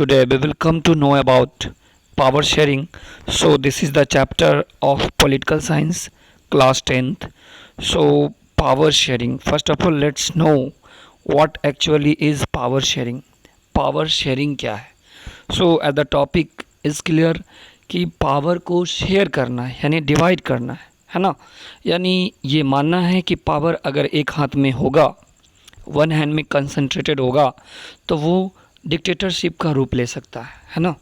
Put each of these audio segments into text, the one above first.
today we will come to know about power sharing. So this is the chapter of political science, class 10th. So power sharing. First of all, let's know what actually is power sharing. Power sharing क्या है? So as the topic is clear कि power को share करना है यानी divide करना है ना, यानी ये मानना है कि पावर अगर एक हाथ में होगा, वन हैंड में कंसंट्रेटेड होगा, तो वो डिक्टेटरशिप का रूप ले सकता है ना।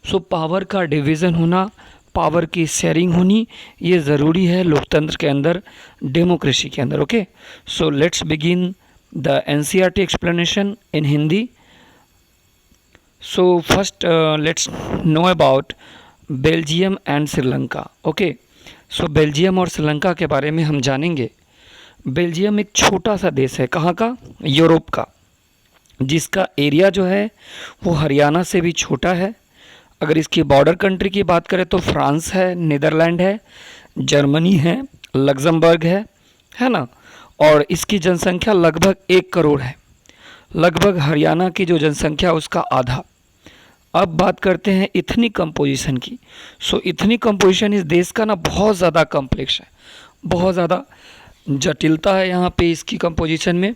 सो पावर का डिवीज़न होना, पावर की शेयरिंग होनी, ये ज़रूरी है लोकतंत्र के अंदर, डेमोक्रेसी के अंदर। Okay, so let's begin the NCERT explanation in Hindi. So first let's know about Belgium and Sri Lanka. Okay, so Belgium और श्रीलंका के बारे में हम जानेंगे। बेल्जियम एक छोटा सा देश है, कहाँ का? यूरोप का, जिसका एरिया जो है वो हरियाणा से भी छोटा है। अगर इसकी बॉर्डर कंट्री की बात करें तो फ्रांस है, नीदरलैंड है, जर्मनी है, लग्जमबर्ग है ना। और इसकी जनसंख्या लगभग 1 करोड़ है, लगभग हरियाणा की जो जनसंख्या उसका आधा। अब बात करते हैं इथनिक कंपोजिशन की। सो इथनिक कंपोजिशन इस देश का ना बहुत ज़्यादा कॉम्प्लेक्स है, बहुत ज़्यादा जटिलता है यहाँ पे इसकी कंपोजिशन में।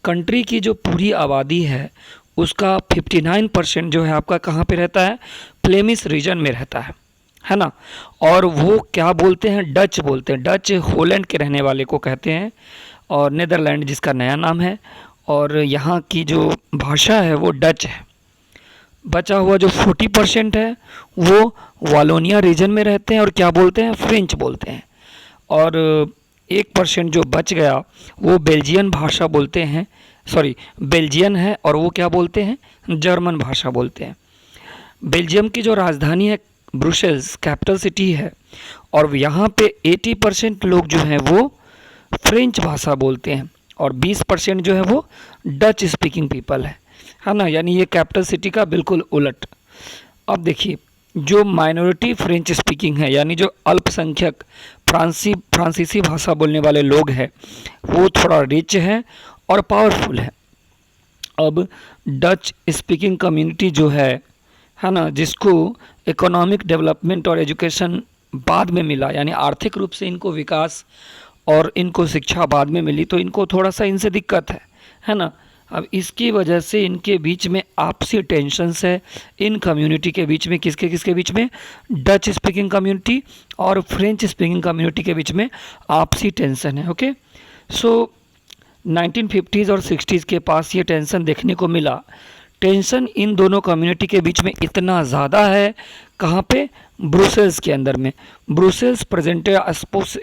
कंट्री की जो पूरी आबादी है उसका 59% जो है आपका कहाँ पे रहता है? फ्लेमिश रीजन में रहता है ना। और वो क्या बोलते हैं? डच बोलते हैं। डच हॉलैंड के रहने वाले को कहते हैं, और नीदरलैंड जिसका नया नाम है। और यहाँ की जो भाषा है वो डच है। बचा हुआ जो 40% है वो वालोनिया रीजन में रहते हैं और क्या बोलते हैं? फ्रेंच बोलते हैं। और 1% जो बच गया वो बेल्जियन भाषा बोलते हैं, सॉरी बेल्जियन है, और वो क्या बोलते हैं? जर्मन भाषा बोलते हैं। बेल्जियम की जो राजधानी है ब्रुसेल्स, कैपिटल सिटी है, और यहाँ पे 80% लोग जो हैं वो फ्रेंच भाषा बोलते हैं, और 20% जो है वो डच स्पीकिंग पीपल है ना। यानी ये कैपिटल सिटी का बिल्कुल उलट। अब देखिए, जो माइनॉरिटी फ्रेंच स्पीकिंग है, यानी जो अल्पसंख्यक फ्रांसीसी भाषा बोलने वाले लोग हैं, वो थोड़ा रिच है और पावरफुल है। अब डच स्पीकिंग कम्युनिटी जो है ना, जिसको इकोनॉमिक डेवलपमेंट और एजुकेशन बाद में मिला, यानी आर्थिक रूप से इनको विकास और इनको शिक्षा बाद में मिली, तो इनको थोड़ा सा इनसे दिक्कत है ना। अब इसकी वजह से इनके बीच में आपसी टेंशन्स है, इन कम्युनिटी के बीच में। किसके बीच में? डच स्पीकिंग कम्युनिटी और फ्रेंच स्पीकिंग कम्युनिटी के बीच में आपसी टेंशन है। ओके, सो 1950s और 60s के पास ये टेंशन देखने को मिला। टेंशन इन दोनों कम्युनिटी के बीच में इतना ज़्यादा है, कहाँ पे? ब्रुसेल्स के अंदर में। Brussels present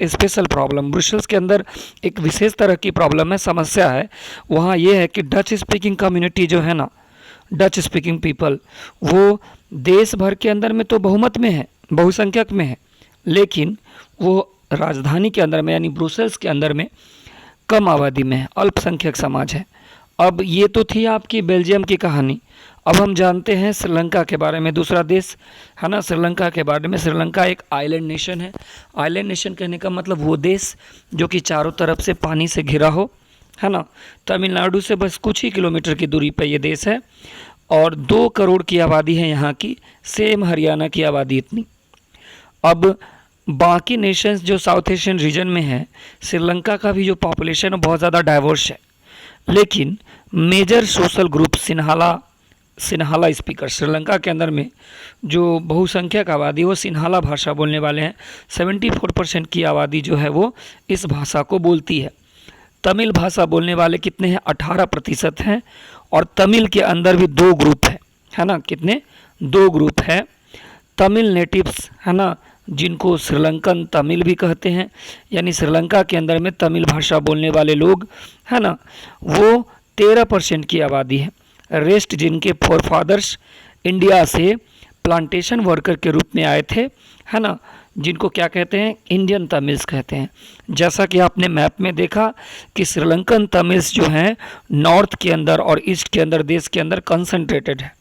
special problem. Brussels के अंदर एक विशेष तरह की प्रॉब्लम है, समस्या है। वहाँ ये है कि डच स्पीकिंग कम्युनिटी जो है ना, डच स्पीकिंग पीपल, वो देश भर के अंदर में तो बहुमत में है, बहुसंख्यक में है, लेकिन वो राजधानी के अंदर में यानी ब्रुसेल्स के अंदर में कम आबादी में है, अल्पसंख्यक समाज है। अब ये तो थी आपकी बेल्जियम की कहानी। अब हम जानते हैं श्रीलंका के बारे में, दूसरा देश है ना श्रीलंका के बारे में। श्रीलंका एक आइलैंड नेशन है। आइलैंड नेशन कहने का मतलब वो देश जो कि चारों तरफ से पानी से घिरा हो, है ना। तमिलनाडु से बस कुछ ही किलोमीटर की दूरी पर ये देश है, और 2 करोड़ की आबादी है यहाँ की, सेम हरियाणा की आबादी इतनी। अब बाकी नेशंस जो साउथ एशियन रीजन में है, श्रीलंका का भी जो पॉपुलेशन है बहुत ज़्यादा डाइवर्स है, लेकिन major social group Sinhala speaker, Sri Lanka के अंदर में जो बहुसंख्यक आबादी वो सिन्हाला भाषा बोलने वाले हैं। 74% की आबादी जो है वो इस भाषा को बोलती है। तमिल भाषा बोलने वाले कितने हैं? 18% हैं। और तमिल के अंदर भी 2 ग्रुप है ना। कितने? 2 ग्रुप है। तमिल नेटिव्स है ना, जिनको श्रीलंकन तमिल भी कहते हैं, यानी श्रीलंका के अंदर में तमिल भाषा बोलने वाले लोग है ना, वो 13% की आबादी है। रेस्ट जिनके फोरफादर्स इंडिया से प्लांटेशन वर्कर के रूप में आए थे, है ना, जिनको क्या कहते हैं? इंडियन तमिल्स कहते हैं। जैसा कि आपने मैप में देखा कि श्रीलंकन तमिल्स जो हैं नॉर्थ के अंदर और ईस्ट के अंदर देश के अंदर कंसंट्रेटेड है।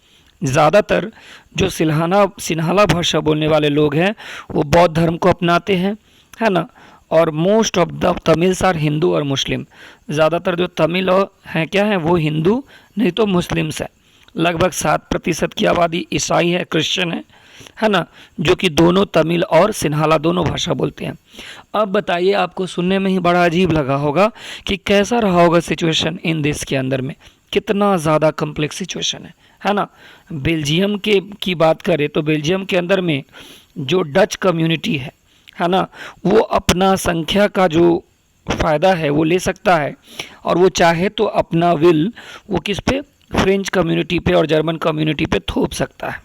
ज़्यादातर जो सिन्हाला भाषा बोलने वाले लोग हैं वो बौद्ध धर्म को अपनाते हैं, है ना। और most of the Tamils are Hindu और मुस्लिम। ज़्यादातर जो तमिल हैं क्या हैं वो हिंदू नहीं तो मुस्लिम्स हैं। लगभग 7% की आबादी ईसाई है, क्रिश्चियन है ना, जो कि दोनों तमिल और सिन्हाला दोनों भाषा बोलते हैं। अब बताइए, आपको सुनने में ही बड़ा अजीब लगा होगा कि कैसा रहा होगा सिचुएशन इन देश के अंदर में, कितना ज़्यादा कॉम्प्लेक्स सिचुएशन है ना। बेल्जियम के की बात करें तो बेल्जियम के अंदर में जो डच कम्युनिटी है ना, वो अपना संख्या का जो फ़ायदा है वो ले सकता है, और वो चाहे तो अपना विल वो किस पे, फ्रेंच कम्युनिटी पे और जर्मन कम्युनिटी पे थोप सकता है।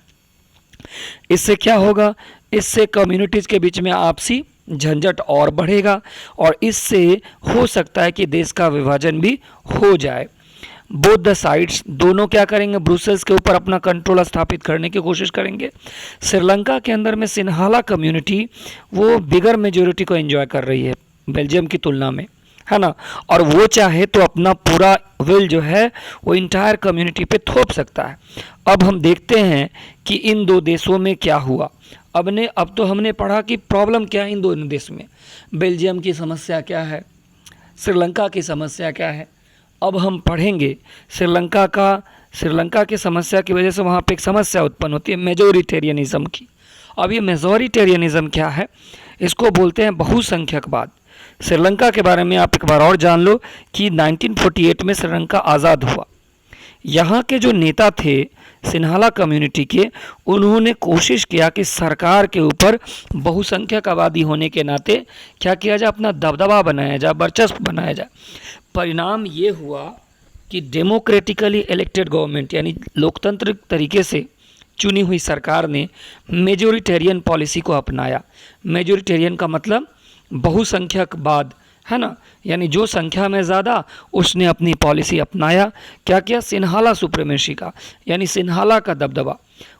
इससे क्या होगा, इससे कम्युनिटीज़ के बीच में आपसी झंझट और बढ़ेगा, और इससे हो सकता है कि देश का विभाजन भी हो जाए। बोथ द साइड्स दोनों क्या करेंगे, ब्रुसेल्स के ऊपर अपना कंट्रोल स्थापित करने की कोशिश करेंगे। श्रीलंका के अंदर में सिन्हाला कम्युनिटी वो बिगर मेजोरिटी को एंजॉय कर रही है बेल्जियम की तुलना में, है ना, और वो चाहे तो अपना पूरा विल जो है वो इंटायर कम्युनिटी पे थोप सकता है। अब हम देखते हैं कि इन दो देशों में क्या हुआ। अब तो हमने पढ़ा कि प्रॉब्लम क्या है इन दोनों देश में, बेल्जियम की समस्या क्या है, श्रीलंका की समस्या क्या है। अब हम पढ़ेंगे श्रीलंका की समस्या की वजह से वहाँ पे एक समस्या उत्पन्न होती है मेजोरिटेरियनिज्म की। अब ये मेजोरिटेरियनिज्म क्या है, इसको बोलते हैं बहुसंख्यकवाद। श्रीलंका के बारे में आप एक बार और जान लो कि 1948 में श्रीलंका आज़ाद हुआ। यहाँ के जो नेता थे सिन्हाला कम्युनिटी के, उन्होंने कोशिश किया कि सरकार के ऊपर बहुसंख्यक आबादी होने के नाते क्या किया जाए, अपना दबदबा बनाया जाए, वर्चस्व बनाया जाए। परिणाम ये हुआ कि डेमोक्रेटिकली इलेक्टेड गवर्नमेंट यानी लोकतांत्रिक तरीके से चुनी हुई सरकार ने मेजोरिटेरियन पॉलिसी को अपनाया। मेजोरिटेरियन का मतलब बहुसंख्यकवाद, है ना, यानी जो संख्या में ज़्यादा उसने अपनी पॉलिसी अपनाया। क्या किया, सिन्हाला सुप्रीमेसी का, यानी सिन्हाला का दबदबा।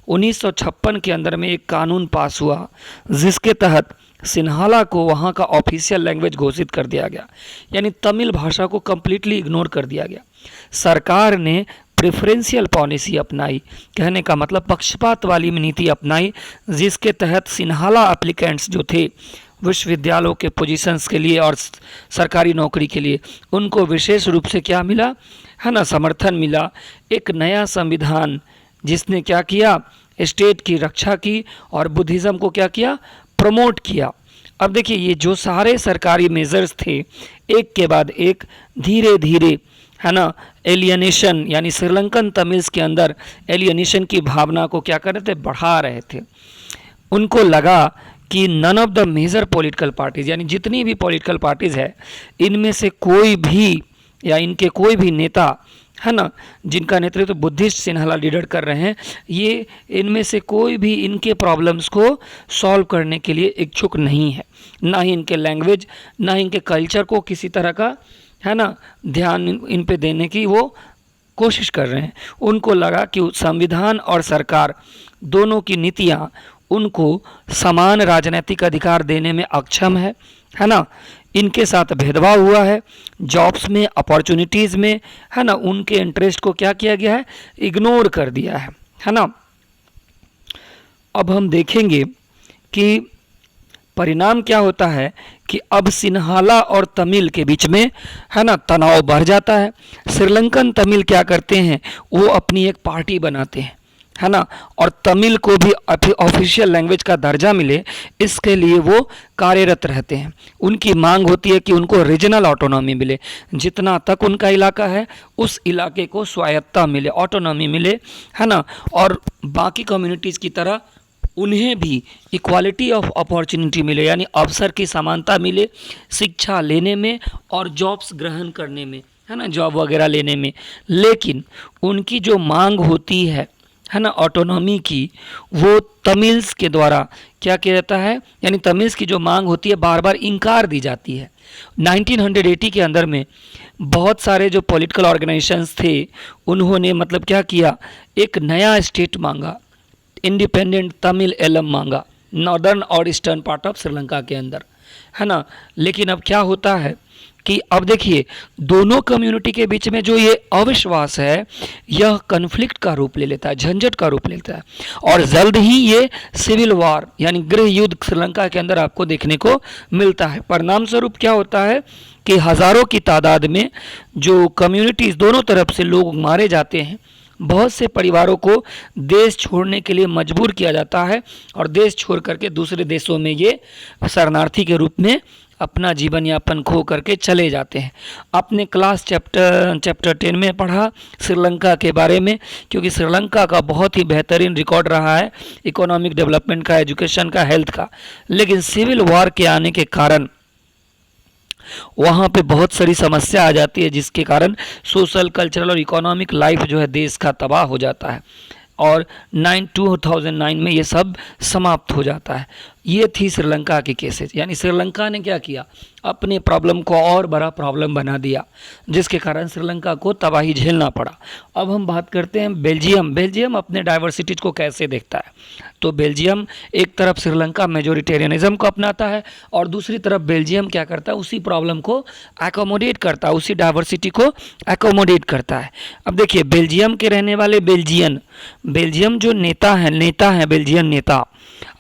1956 के अंदर में एक कानून पास हुआ जिसके तहत सिन्हाला को वहाँ का ऑफिशियल लैंग्वेज घोषित कर दिया गया, यानी तमिल भाषा को कम्प्लीटली इग्नोर कर दिया गया। सरकार ने प्रेफरेंशियल पॉलिसी अपनाई, कहने का मतलब पक्षपात वाली नीति अपनाई, जिसके तहत सिन्हाला एप्लीकेंट्स जो थे विश्वविद्यालयों के पोजीशंस के लिए और सरकारी नौकरी के लिए, उनको विशेष रूप से क्या मिला, है ना, समर्थन मिला। एक नया संविधान जिसने क्या किया, स्टेट की रक्षा की और बुद्धिज़्म को क्या किया, प्रमोट किया। अब देखिए, ये जो सारे सरकारी मेजर्स थे एक के बाद एक धीरे धीरे, है ना, एलियनेशन यानी श्रीलंकन तमिल्स के अंदर एलियनेशन की भावना को क्या कर रहे थे, बढ़ा रहे थे। उनको लगा कि none of the major political parties, यानी जितनी भी पॉलिटिकल पार्टीज़ है, इनमें से कोई भी या इनके कोई भी नेता, है ना, जिनका नेतृत्व बुद्धिस्ट सिन्हाला लीडर कर रहे हैं, ये इनमें से कोई भी इनके प्रॉब्लम्स को सॉल्व करने के लिए इच्छुक नहीं है। ना ही इनके लैंग्वेज, ना ही इनके कल्चर को किसी तरह का, है ना, ध्यान इन पे देने की वो कोशिश कर रहे हैं। उनको लगा कि संविधान और सरकार दोनों की नीतियाँ उनको समान राजनीतिक अधिकार देने में अक्षम है ना, इनके साथ भेदभाव हुआ है, जॉब्स में, अपॉर्चुनिटीज़ में, है ना, उनके इंटरेस्ट को क्या किया गया है, इग्नोर कर दिया है ना। अब हम देखेंगे कि परिणाम क्या होता है कि अब सिन्हाला और तमिल के बीच में, है ना, तनाव बढ़ जाता है। श्रीलंकन तमिल क्या करते हैं, वो अपनी एक पार्टी बनाते हैं, है ना, और तमिल को भी ऑफिशियल लैंग्वेज का दर्जा मिले, इसके लिए वो कार्यरत रहते हैं। उनकी मांग होती है कि उनको रीजनल ऑटोनॉमी मिले, जितना तक उनका इलाका है उस इलाके को स्वायत्तता मिले, ऑटोनॉमी मिले, है ना, और बाकी कम्युनिटीज़ की तरह उन्हें भी इक्वालिटी ऑफ अपॉर्चुनिटी मिले, यानी अवसर की समानता मिले शिक्षा लेने में और जॉब्स ग्रहण करने में, है ना, जॉब वगैरह लेने में। लेकिन उनकी जो मांग होती है ना, ऑटोनॉमी की, वो तमिल्स के द्वारा क्या किया जाता है, यानी तमिल्स की जो मांग होती है बार बार इनकार दी जाती है। 1980 के अंदर में बहुत सारे जो पॉलिटिकल ऑर्गेनाइजेशंस थे, उन्होंने मतलब क्या किया, एक नया स्टेट मांगा, इंडिपेंडेंट तमिल एलम मांगा, नॉर्दर्न और ईस्टर्न पार्ट ऑफ श्रीलंका के अंदर, है ना। लेकिन अब क्या होता है कि अब देखिए, दोनों कम्युनिटी के बीच में जो ये अविश्वास है, यह कन्फ्लिक्ट का रूप ले लेता है, झंझट का रूप लेता है, और जल्द ही ये सिविल वॉर यानी गृह युद्ध श्रीलंका के अंदर आपको देखने को मिलता है। परिणाम स्वरूप क्या होता है कि हज़ारों की तादाद में जो कम्युनिटीज़ दोनों तरफ से लोग मारे जाते हैं, बहुत से परिवारों को देश छोड़ने के लिए मजबूर किया जाता है और देश छोड़ करके दूसरे देशों में ये शरणार्थी के रूप में अपना जीवन यापन खो करके चले जाते हैं। आपने क्लास चैप्टर 10 में पढ़ा श्रीलंका के बारे में, क्योंकि श्रीलंका का बहुत ही बेहतरीन रिकॉर्ड रहा है इकोनॉमिक डेवलपमेंट का, एजुकेशन का, हेल्थ का, लेकिन सिविल वॉर के आने के कारण वहाँ पे बहुत सारी समस्या आ जाती है, जिसके कारण सोशल, कल्चरल और इकोनॉमिक लाइफ जो है देश का तबाह हो जाता है और 2009 में ये सब समाप्त हो जाता है। ये थी श्रीलंका की केसेस, यानी श्रीलंका ने क्या किया, अपने प्रॉब्लम को और बड़ा प्रॉब्लम बना दिया, जिसके कारण श्रीलंका को तबाही झेलना पड़ा। अब हम बात करते हैं बेल्जियम। बेल्जियम अपने डाइवर्सिटी को कैसे देखता है? तो बेल्जियम एक तरफ श्रीलंका मेजोरिटेरियनिज्म को अपनाता है और दूसरी तरफ बेल्जियम क्या करता है, उसी प्रॉब्लम को एकोमोडेट करता है, उसी डाइवर्सिटी को एकोमोडेट करता है। अब देखिए, बेल्जियम के रहने वाले बेल्जियम जो नेता है बेल्जियन नेता,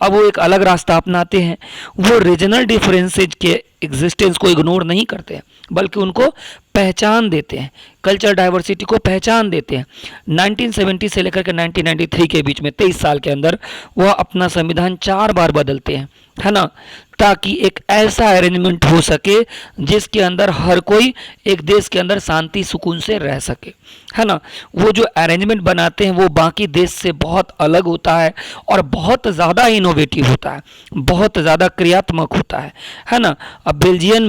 अब वो एक अलग रास्ता अपनाते हैं। वो रीजनल डिफरेंसेज के एग्जिस्टेंस को इग्नोर नहीं करते हैं, बल्कि उनको पहचान देते हैं, कल्चर डाइवर्सिटी को पहचान देते हैं। 1970 से लेकर के 1993 के बीच में 23 साल के अंदर वह अपना संविधान 4 बार बदलते हैं, है ना, ताकि एक ऐसा अरेंजमेंट हो सके जिसके अंदर हर कोई एक देश के अंदर शांति सुकून से रह सके, है ना। वो जो अरेंजमेंट बनाते हैं वो बाकी देश से बहुत अलग होता है और बहुत ज़्यादा इनोवेटिव होता है, बहुत ज़्यादा क्रियात्मक होता है ना। अब बेल्जियन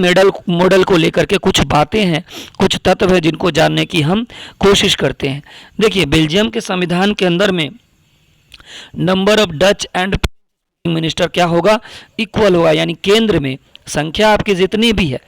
मॉडल को लेकर के कुछ बातें हैं, कुछ तत्व है जिनको जानने की हम कोशिश करते हैं। देखिए, बेल्जियम के संविधान के अंदर में number of Dutch and minister क्या होगा, इक्वल होगा, यानी केंद्र में संख्या आपकी जितनी भी है,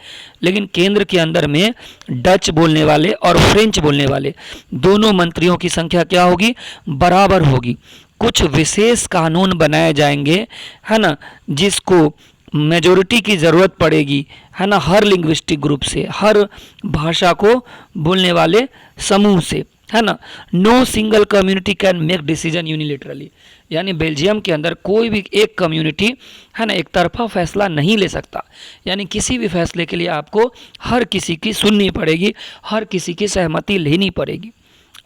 लेकिन केंद्र के अंदर में डच बोलने वाले और फ्रेंच बोलने वाले दोनों मंत्रियों की संख्या क्या होगी, बराबर होगी। कुछ विशेष कानून बनाए जाएंगे, है ना, जिसको मेजोरिटी की ज़रूरत पड़ेगी, है ना, हर लिंग्विस्टिक ग्रुप से, हर भाषा को बोलने वाले समूह से, है ना। No single community can make decision unilaterally, यानी बेल्जियम के अंदर कोई भी एक कम्युनिटी, है ना, एक तरफा फैसला नहीं ले सकता, यानी किसी भी फैसले के लिए आपको हर किसी की सुननी पड़ेगी, हर किसी की सहमति लेनी पड़ेगी।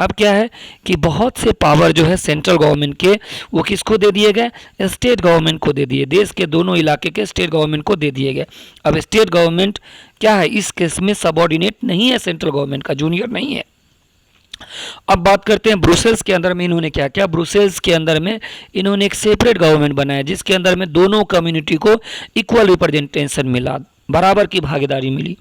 अब क्या है कि बहुत से पावर जो है सेंट्रल गवर्नमेंट के, वो किसको दे दिए गए, स्टेट गवर्नमेंट को दे दिए, देश के दोनों इलाके के स्टेट गवर्नमेंट को दे दिए गए। अब स्टेट गवर्नमेंट क्या है, इस केस में सबऑर्डिनेट नहीं है सेंट्रल गवर्नमेंट का, जूनियर नहीं है। अब बात करते हैं ब्रुसेल्स के अंदर में इन्होंने क्या किया। ब्रुसेल्स के अंदर में इन्होंने एक सेपरेट गवर्नमेंट बनाया, जिसके अंदर में दोनों कम्युनिटी को इक्वल रिप्रेजेंटेशन मिला, बराबर की भागीदारी मिली।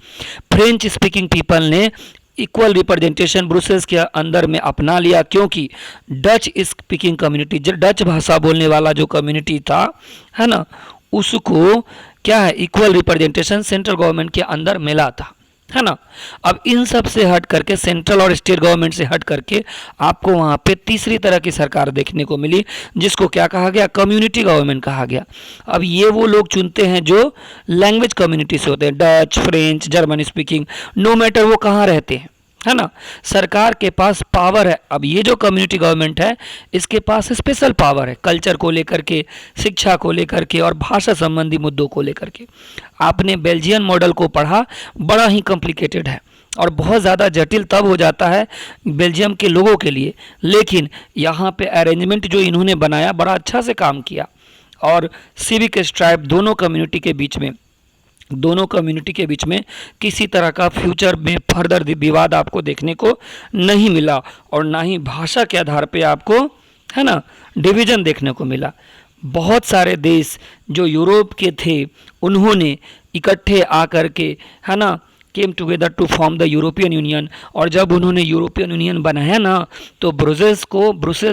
फ्रेंच स्पीकिंग पीपल ने इक्वल रिप्रेजेंटेशन ब्रुसेल्स के अंदर में अपना लिया, क्योंकि डच स्पीकिंग कम्युनिटी, जो डच भाषा बोलने वाला जो कम्युनिटी था, है ना, उसको क्या है, इक्वल रिप्रेजेंटेशन सेंट्रल गवर्नमेंट के अंदर मिला था, है ना। अब इन सब से हट करके, सेंट्रल और स्टेट गवर्नमेंट से हट करके, आपको वहाँ पे तीसरी तरह की सरकार देखने को मिली, जिसको क्या कहा गया, कम्युनिटी गवर्नमेंट कहा गया। अब ये वो लोग चुनते हैं जो लैंग्वेज कम्युनिटी से होते हैं, Dutch, French, German speaking, no matter वो कहाँ रहते हैं, है ना। सरकार के पास पावर है। अब ये जो कम्युनिटी गवर्नमेंट है, इसके पास स्पेशल पावर है, कल्चर को लेकर के, शिक्षा को लेकर के और भाषा संबंधी मुद्दों को लेकर के। आपने बेल्जियन मॉडल को पढ़ा, बड़ा ही कॉम्प्लिकेटेड है और बहुत ज़्यादा जटिल तब हो जाता है बेल्जियम के लोगों के लिए, लेकिन यहाँ पे अरेंजमेंट जो इन्होंने बनाया बड़ा अच्छा से काम किया। और सिविक स्ट्राइप दोनों कम्युनिटी के बीच में किसी तरह का फ्यूचर में फर्दर विवाद आपको देखने को नहीं मिला, और ना ही भाषा के आधार पे आपको, है ना, डिवीज़न देखने को मिला। बहुत सारे देश जो यूरोप के थे, उन्होंने इकट्ठे आकर के, है ना, came together to form the European Union. और जब उन्होंने यूरोपियन यूनियन बनाया ना, तो ब्रुसेल्स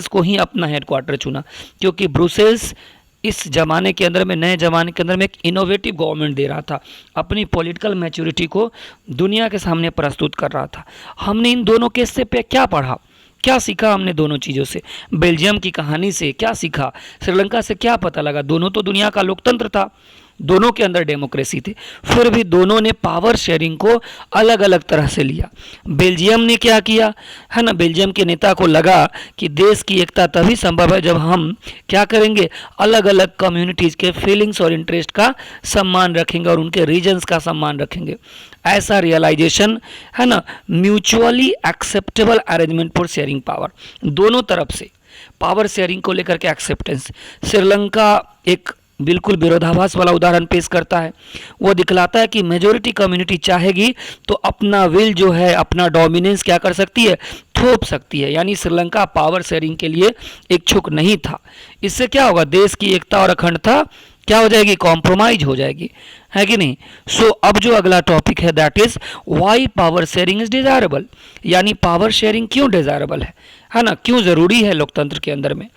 को ही अपना हेडक्वार्टर चुना, क्योंकि ब्रुसेल्स इस जमाने के अंदर में, नए जमाने के अंदर में एक इनोवेटिव गवर्नमेंट दे रहा था, अपनी पॉलिटिकल मैच्योरिटी को दुनिया के सामने प्रस्तुत कर रहा था। हमने इन दोनों केस से पे क्या पढ़ा, क्या सीखा हमने दोनों चीज़ों से? बेल्जियम की कहानी से क्या सीखा, श्रीलंका से क्या पता लगा? दोनों तो दुनिया का लोकतंत्र था, दोनों के अंदर डेमोक्रेसी थी, फिर भी दोनों ने पावर शेयरिंग को अलग अलग तरह से लिया। बेल्जियम ने क्या किया, है ना, बेल्जियम के नेता को लगा कि देश की एकता तभी संभव है जब हम क्या करेंगे, अलग अलग कम्युनिटीज़ के फीलिंग्स और इंटरेस्ट का सम्मान रखेंगे और उनके रीजन्स का सम्मान रखेंगे। ऐसा रियलाइजेशन, है ना, mutually acceptable arrangement for sharing power, दोनों तरफ से पावर शेयरिंग को लेकर के एक्सेप्टेंस। श्रीलंका एक बिल्कुल विरोधाभास वाला उदाहरण पेश करता है। वो दिखलाता है कि मेजोरिटी कम्युनिटी चाहेगी तो अपना विल जो है, अपना डोमिनेंस क्या कर सकती है, थोप सकती है। यानी श्रीलंका पावर शेयरिंग के लिए इच्छुक नहीं था। इससे क्या होगा, देश की एकता और अखंडता क्या हो जाएगी, कॉम्प्रोमाइज हो जाएगी, है कि नहीं। सो अब जो अगला टॉपिक है that is why power sharing is desirable, यानी पावर शेयरिंग क्यों डिजायरेबल है ना, क्यों जरूरी है लोकतंत्र के अंदर में।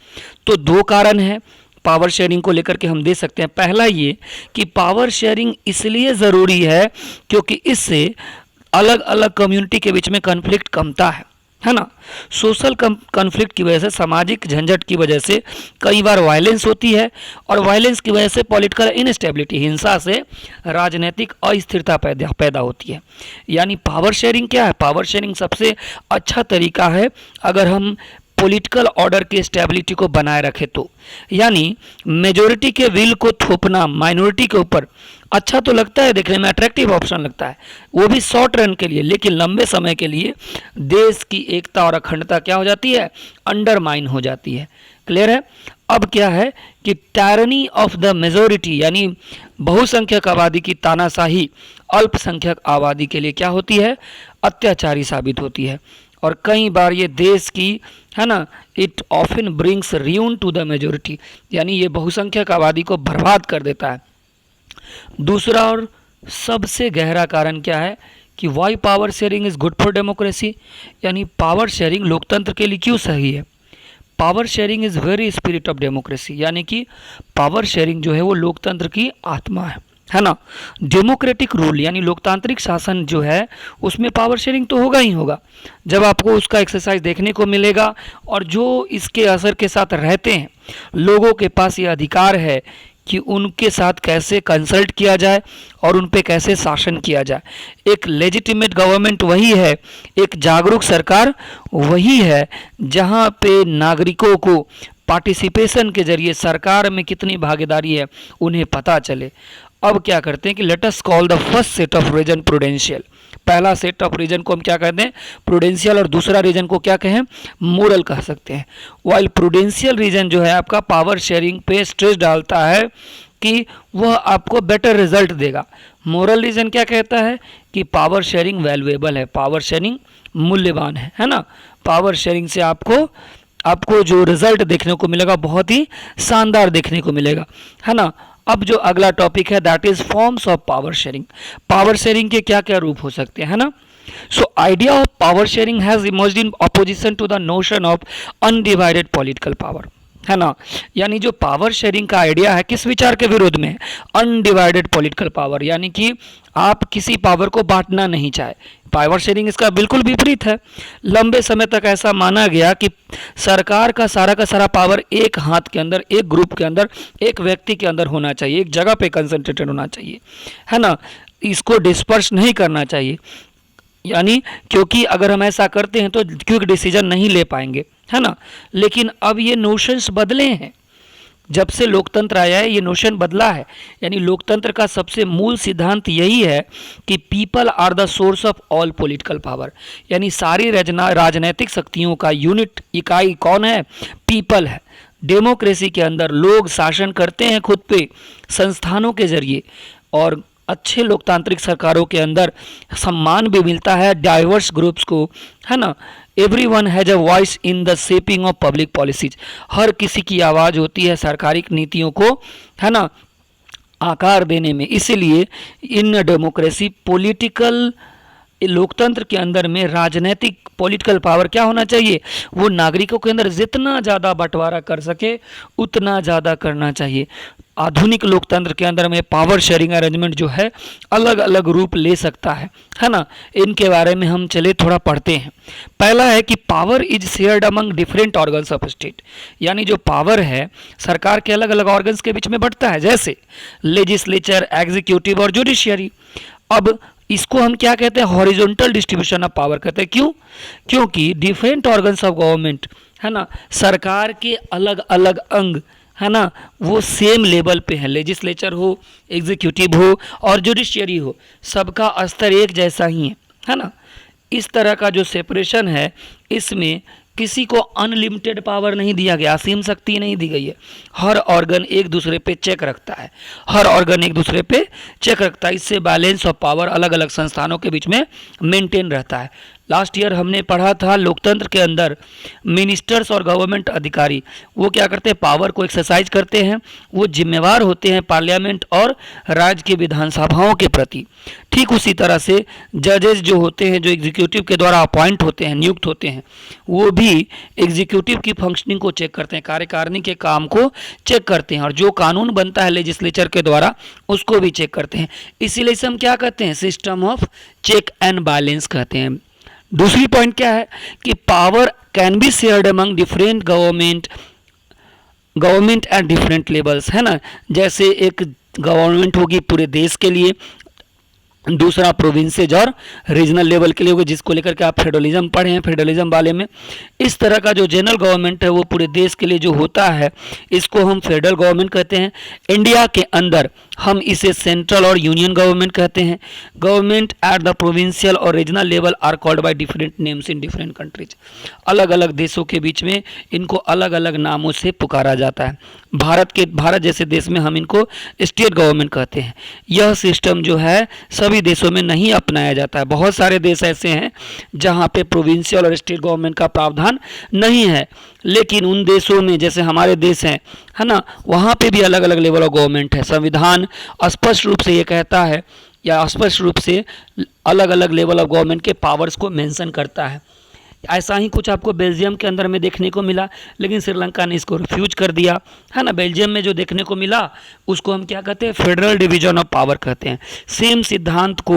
तो दो कारण है पावर शेयरिंग को लेकर के हम दे सकते हैं। पहला ये कि पावर शेयरिंग इसलिए ज़रूरी है क्योंकि इससे अलग अलग कम्युनिटी के बीच में कन्फ्लिक्ट कमता है ना। सोशल कन्फ्लिक्ट की वजह से, सामाजिक झंझट की वजह से कई बार वायलेंस होती है, और वायलेंस की वजह से पॉलिटिकल इनस्टेबिलिटी, हिंसा से राजनीतिक अस्थिरता पैदा होती है। यानी पावर शेयरिंग क्या है, पावर शेयरिंग सबसे अच्छा तरीका है अगर हम पॉलिटिकल ऑर्डर की स्टेबिलिटी को बनाए रखे तो। यानी मेजोरिटी के विल को थोपना माइनॉरिटी के ऊपर अच्छा तो लगता है, देखने में अट्रैक्टिव ऑप्शन लगता है, वो भी शॉर्ट रन के लिए, लेकिन लंबे समय के लिए देश की एकता और अखंडता क्या हो जाती है, अंडरमाइन हो जाती है। क्लियर है। अब क्या है कि टायरनी ऑफ द मेजोरिटी, यानी बहुसंख्यक आबादी की तानाशाही अल्पसंख्यक आबादी के लिए क्या होती है, अत्याचारी साबित होती है। और कई बार ये देश की, है ना, it often brings ruin to the majority, यानी ये बहुसंख्यक आबादी को बर्बाद कर देता है। दूसरा और सबसे गहरा कारण क्या है कि why power sharing is good for democracy, यानी पावर शेयरिंग लोकतंत्र के लिए क्यों सही है। Power sharing is very spirit of democracy, यानी कि पावर शेयरिंग जो है वो लोकतंत्र की आत्मा है ना। डेमोक्रेटिक रूल यानी लोकतांत्रिक शासन जो है उसमें पावर शेयरिंग तो होगा ही होगा, जब आपको उसका एक्सरसाइज देखने को मिलेगा, और जो इसके असर के साथ रहते हैं लोगों के पास ये अधिकार है कि उनके साथ कैसे कंसल्ट किया जाए और उन पे कैसे शासन किया जाए। एक लेजिटिमेट गवर्नमेंट वही है, एक जागरूक सरकार वही है जहाँ पे नागरिकों को पार्टिसिपेशन के जरिए सरकार में कितनी भागीदारी है उन्हें पता चले। अब क्या करते हैं कि let us call the first set of reason prudential. पहला सेट ऑफ रीजन को हम क्या कहते हैं, प्रूडेंशियल, और दूसरा रीजन को क्या कहें, मोरल कह सकते हैं। वाइल प्रूडेंशियल रीजन जो है आपका पावर शेयरिंग पे स्ट्रेस डालता है कि वह आपको बेटर रिजल्ट देगा। मोरल रीजन क्या कहता है कि पावर शेयरिंग वैल्यूएबल है, पावर शेयरिंग मूल्यवान है ना। पावर शेयरिंग से आपको जो रिजल्ट देखने को मिलेगा बहुत ही शानदार देखने को मिलेगा, है ना। अब जो अगला टॉपिक है that is forms of power sharing. Power sharing के क्या क्या रूप हो सकते हैं, है ना। So idea of power sharing has emerged in opposition to the notion of undivided political power, है ना। यानी जो पावर शेयरिंग का आइडिया है किस विचार के विरोध में, अनडिवाइडेड पॉलिटिकल पावर, यानी कि आप किसी पावर को बांटना नहीं चाहे। पावर शेयरिंग इसका बिल्कुल विपरीत है। लंबे समय तक ऐसा माना गया कि सरकार का सारा पावर एक हाथ के अंदर, एक ग्रुप के अंदर, एक व्यक्ति के अंदर होना चाहिए, एक जगह पे कंसंट्रेटेड होना चाहिए, है ना। इसको डिस्पर्स नहीं करना चाहिए, यानी क्योंकि अगर हम ऐसा करते हैं तो क्विक डिसीजन नहीं ले पाएंगे, है ना। लेकिन अब ये नोशंस बदले हैं, जब से लोकतंत्र आया है ये नोशन बदला है। यानी लोकतंत्र का सबसे मूल सिद्धांत यही है कि people are the source of all political power, यानी सारी राजनीतिक शक्तियों का यूनिट, इकाई कौन है, पीपल है। डेमोक्रेसी के अंदर लोग शासन करते हैं खुद पे संस्थानों के जरिए, और अच्छे लोकतांत्रिक सरकारों के अंदर सम्मान भी मिलता है डाइवर्स ग्रुप्स को, है ना। Everyone has a voice in the shaping of public policies, हर किसी की आवाज़ होती है सरकारी नीतियों को, है ना, आकार देने में। इसीलिए इन डेमोक्रेसी पॉलिटिकल लोकतंत्र के अंदर में राजनीतिक पॉलिटिकल पावर क्या होना चाहिए, वो नागरिकों के अंदर जितना ज़्यादा बंटवारा कर सके उतना ज़्यादा करना चाहिए। आधुनिक लोकतंत्र के अंदर में पावर शेयरिंग अरेंजमेंट जो है अलग अलग रूप ले सकता है ना। इनके बारे में हम चले थोड़ा पढ़ते हैं। पहला है कि power is shared among different organs of state, यानी जो पावर है सरकार के अलग अलग ऑर्गन्स के बीच में बढ़ता है, जैसे लेजिस्लेचर, एग्जीक्यूटिव और जुडिशियरी। अब इसको हम क्या कहते हैं, हॉरिजॉन्टल डिस्ट्रीब्यूशन ऑफ पावर कहते हैं। क्यों? क्योंकि डिफरेंट ऑर्गन्स ऑफ गवर्नमेंट, है ना, सरकार के अलग अलग अंग है ना, वो सेम लेवल पे है। लेजिस्लेचर हो, एग्जीक्यूटिव हो और जुडिशियरी हो, सबका स्तर एक जैसा ही है ना। इस तरह का जो सेपरेशन है, इसमें किसी को अनलिमिटेड पावर नहीं दिया गया, असीम शक्ति नहीं दी गई है। हर ऑर्गन एक दूसरे पे चेक रखता है, हर ऑर्गन एक दूसरे पे चेक रखता है। इससे बैलेंस ऑफ पावर अलग अलग संस्थानों के बीच में मेंटेन रहता है। लास्ट ईयर हमने पढ़ा था लोकतंत्र के अंदर मिनिस्टर्स और गवर्नमेंट अधिकारी वो क्या करते हैं, पावर को एक्सरसाइज करते हैं, वो जिम्मेवार होते हैं पार्लियामेंट और राज्य की विधानसभाओं के प्रति। ठीक उसी तरह से जजेस जो होते हैं, जो एग्जीक्यूटिव के द्वारा अपॉइंट होते हैं, नियुक्त होते हैं, वो भी एग्जीक्यूटिव की फंक्शनिंग को चेक करते हैं, कार्यकारिणी के काम को चेक करते हैं, और जो कानून बनता है लेजिस्लेचर के द्वारा उसको भी चेक करते हैं। इसीलिए इसे हम क्या कहते हैं, system of check and balance कहते हैं। दूसरी पॉइंट क्या है कि power can be shared among different government at different levels, है ना। जैसे एक गवर्नमेंट होगी पूरे देश के लिए, दूसरा प्रोविंसेज और रीजनल लेवल के लिए होगा, जिसको लेकर के आप फेडरलिज्म पढ़े हैं, फेडरलिज्म वाले में। इस तरह का जो जनरल गवर्नमेंट है वो पूरे देश के लिए जो होता है, इसको हम फेडरल गवर्नमेंट कहते हैं। इंडिया के अंदर हम इसे सेंट्रल और यूनियन गवर्नमेंट कहते हैं। गवर्नमेंट एट द प्रोविंशियल और regional level are called by different names in different countries. अलग अलग देशों के बीच में इनको अलग अलग नामों से पुकारा जाता है। भारत जैसे देश में हम इनको स्टेट गवर्नमेंट कहते हैं। यह सिस्टम जो है सभी देशों में नहीं अपनाया जाता है। बहुत सारे देश ऐसे हैं जहां पे प्रोविंशियल और स्टेट गवर्नमेंट का प्रावधान नहीं है, लेकिन उन देशों में जैसे हमारे देश हैं, है ना, वहाँ पे भी अलग अलग लेवल ऑफ गवर्नमेंट है। संविधान स्पष्ट रूप से ये कहता है, या स्पष्ट रूप से अलग अलग लेवल ऑफ गवर्नमेंट के पावर्स को मेंशन करता है। ऐसा ही कुछ आपको बेल्जियम के अंदर में देखने को मिला, लेकिन श्रीलंका ने इसको रिफ्यूज कर दिया, है ना। बेल्जियम में जो देखने को मिला उसको हम क्या कहते हैं, फेडरल डिवीजन ऑफ पावर कहते हैं। सेम सिद्धांत को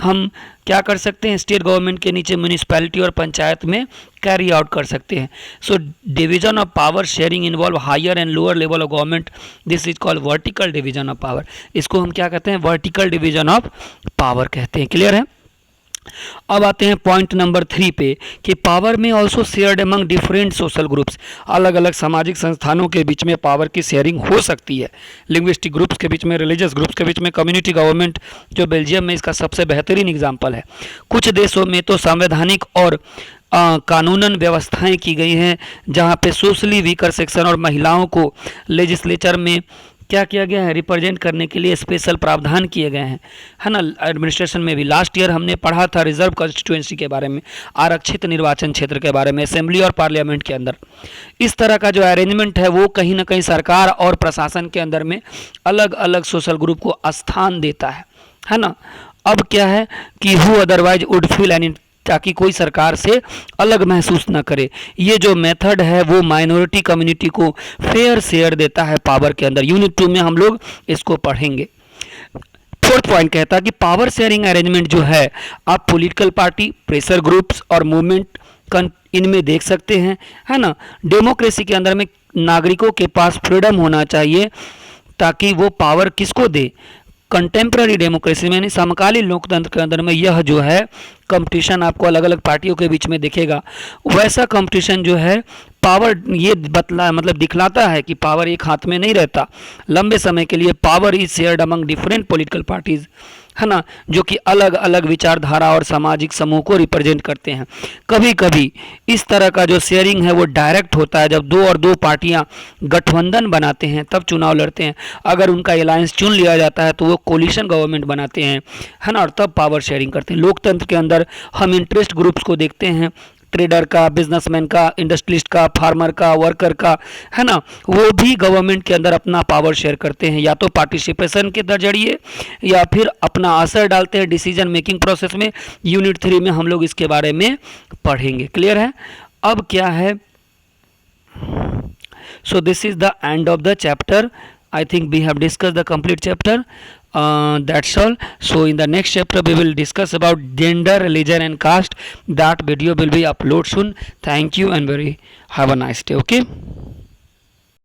हम क्या कर सकते हैं, स्टेट गवर्नमेंट के नीचे म्यूनिसिपैलिटी और पंचायत में कैरी आउट कर सकते हैं। So division of power sharing involve higher and lower level of government, this is called vertical division of power. इसको हम क्या कहते हैं, वर्टिकल डिवीजन ऑफ पावर कहते हैं। क्लियर है। अब आते हैं पॉइंट नंबर 3 पे कि पावर में also shared among different social groups. अलग अलग सामाजिक संस्थानों के बीच में पावर की शेयरिंग हो सकती है। लिंग्विस्टिक ग्रुप्स के बीच में, रिलीजियस ग्रुप्स के बीच में, कम्युनिटी गवर्नमेंट जो बेल्जियम में इसका सबसे बेहतरीन एग्जाम्पल है। कुछ देशों में तो संवैधानिक और कानूनन व्यवस्थाएं की गई हैं जहां पे सोशली वीकर सेक्शन और महिलाओं को लेजिस्लेचर में क्या किया गया है, रिप्रेजेंट करने के लिए स्पेशल प्रावधान किए गए हैं, है ना। एडमिनिस्ट्रेशन में भी लास्ट ईयर हमने पढ़ा था रिजर्व कॉन्स्टिट्यूएंसी के बारे में, आरक्षित निर्वाचन क्षेत्र के बारे में, असेंबली और पार्लियामेंट के अंदर। इस तरह का जो अरेंजमेंट है वो कहीं ना कहीं सरकार और प्रशासन के अंदर में अलग अलग सोशल ग्रुप को स्थान देता है ना। अब क्या है कि who otherwise would feel an, ताकि कोई सरकार से अलग महसूस न करे। ये जो मेथड है वो माइनॉरिटी कम्युनिटी को फेयर शेयर देता है पावर के अंदर। यूनिट 2 में हम लोग इसको पढ़ेंगे। फोर्थ पॉइंट कहता है कि पावर शेयरिंग अरेंजमेंट जो है आप पॉलिटिकल पार्टी, प्रेशर ग्रुप्स और मूवमेंट इनमें देख सकते हैं, है ना। डेमोक्रेसी के अंदर में नागरिकों के पास फ्रीडम होना चाहिए ताकि वो पावर किसको दे, कंटेम्प्रेरी डेमोक्रेसी में यानी समकालीन लोकतंत्र के अंदर में यह जो है कंपटीशन आपको अलग अलग पार्टियों के बीच में दिखेगा। वैसा कंपटीशन जो है पावर ये दिखलाता है कि पावर एक हाथ में नहीं रहता। लंबे समय के लिए power is shared among different political parties, है ना, जो कि अलग अलग विचारधारा और सामाजिक समूह को रिप्रेजेंट करते हैं। कभी कभी इस तरह का जो शेयरिंग है वो डायरेक्ट होता है, जब दो पार्टियां गठबंधन बनाते हैं तब चुनाव लड़ते हैं। अगर उनका अलायंस चुन लिया जाता है तो वो कोलिशन गवर्नमेंट बनाते हैं, है ना, और तब पावर शेयरिंग करते हैं। लोकतंत्र के अंदर हम इंटरेस्ट ग्रुप्स को देखते हैं, ट्रेडर का, बिजनेसमैन का, इंडस्ट्रियलिस्ट का, फार्मर का, वर्कर का, है ना, वो भी गवर्नमेंट के अंदर अपना पावर शेयर करते हैं, या तो पार्टिसिपेशन के जरिए या फिर अपना असर डालते हैं डिसीजन मेकिंग प्रोसेस में। यूनिट 3 में हम लोग इसके बारे में पढ़ेंगे। क्लियर है। अब क्या है, so this is the end of the chapter. I think we have discussed the complete chapter. That's all. So in the next chapter we will discuss about gender, religion and caste. That video will be uploaded soon. Thank you and have a nice day. Okay.